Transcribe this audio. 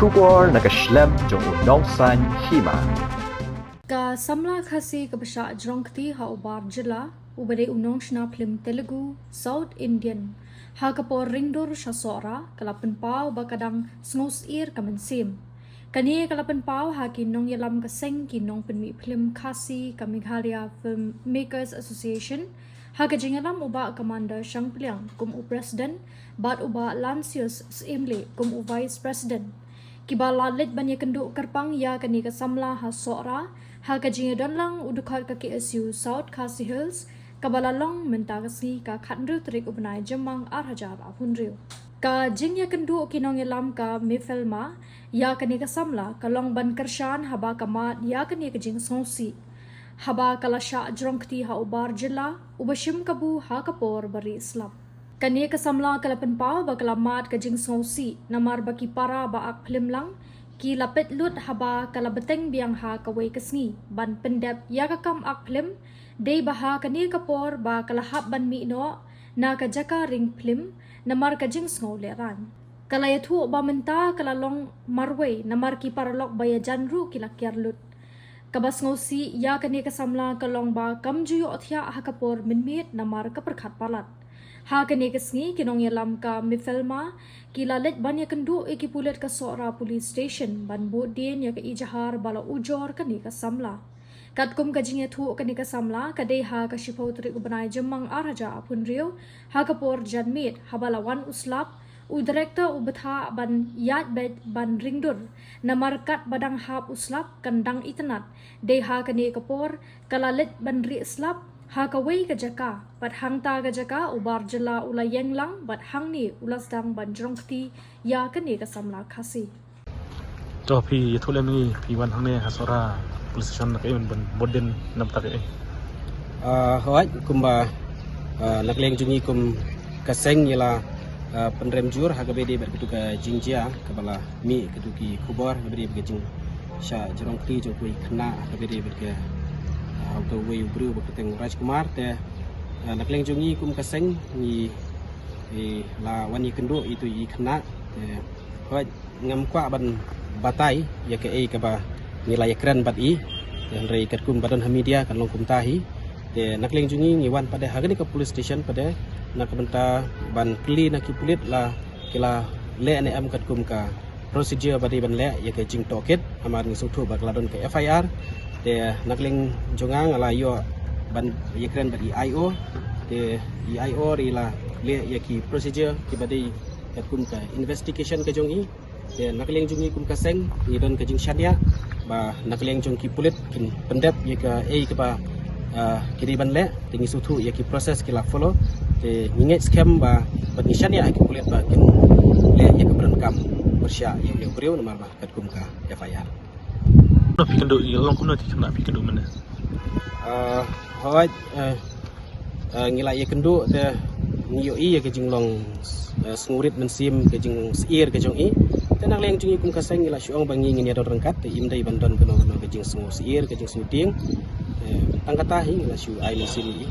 kubor nakashlem jong unongsan Hima. Ka Samla khasi ka Shah Jrongkti ha ubar jila ubade unong shna film Telugu South Indian ha kapor ringdor shasora kala Pynpaw ba kadang Sngewsyier kamansim kani kala Pynpaw ha ki Nongïalam ka seng ki nong penmi film khasi ka Meghalaya Film Makers Association ha ka Jrongkti uba commander Shah kum u president bat uba Lancius Samla kum u vice president kibala let banya kendu kerpang ya kani ka Samla ha sora ha ka Jrongkti lang udukhat ka KSU South Khasi Hills kabala long mentagasi ka khandru trik ubnai jamang 8,000 apunriu ka jingya kendu ki Nongïalam ka Meflima ya kani ka Samla ka long ban kershan haba kamat ya kani ka jing songsi haba kala Shah Jrongkti ha ubar jila ubashim kabu ha kapor bari Islam kani ka Samla kala Pynpaw ba kala mat ka jing songsi namar baki para ba ak film lang ki lapet lut haba kala beteng biang ha kawai kasngi ban pendep ya ka kam ak film dei baha kani kapor ba kala hab ban mi no na ka jaka ring film namar ka jing sngo leran kala yathu ba menta kala long marway namar ki paralok baya janru ki lakyar lut kabas ngosi ya kani ka Samla kalong ba kamjuyo othya ha kapor minmit namar ka perkhat palat ha kani kasngi ki Nongïalam ka Meflima ki lalet ban ya kendu iki pulet ka sora police station ban bodin ya ka ijahar bala ujor kani ka Samla katkum ka jingya thu kani ka Samla ka dei ha ka shipotri ubnai jamang araja apun rio ha kapor janmit habalawan uslap u director ubtha ban yat bed ban ringdur namar kat badang hap uslap kandang itnat dei ha kani kapor kalalet ban ri slap ha kawai ka jaka pat hangta ka jaka ubar jela ulayeng lang bat hangni ulasdang ban Jrongkti ya kani ka Samla khasi to phi yatulem ni phi wan hangne hasora police station kai ban boden namta kai hoi kumba nakleng jungi kum kaseng yala penrem jur ha kabede ber ketuka jingjia kabala mi ketuki kubor kabede beging Shah Jrongkti jokui khna kabede berke auto way bru berketeng Rajkumar te nakleng jungi kum kaseng ni la wani kendu itu i khna te hoi ngam kwa ban batai ya ke ai kaba nilai keren bat i dan rei katkum badan hamidia kan long kum tahi te nakleng jungi ngiwan pada hagani ke police station pada nak benta ban kli nak pulit la kila le ne am katkum ka procedure badi ban le ya ke jing toket amar ni sutu bakladon ke FIR te nakleng jongang ala yo ban yekren badi IO te IO ri la le ya ki procedure ki badi katkum ka investigation ke jongi te nakleng jungi kum ka seng ni don ke jing shadia ba nakleng jong ki pulit kin pendep ya ka ei ke ba kiri ban le tingi sutu ya ki proses kila follow te ninget scam ba penishan ya ki pulit ba kin le ya ke berangkam bersya ya le beriu namar ba katkum ka FIR no phi kendo long kum no ti kena phi kendo mana hoi ngila ya kendo te ngiyo i ya ke jinglong sngurit mensim ke jing sier ke jong i tenang leng jungi kum kaseng ngila syong bangi ngini ada rengkat te imdai bandon kono ke jing Sngewsyier ke jing suting tangkatahi ngila syu ai mesin i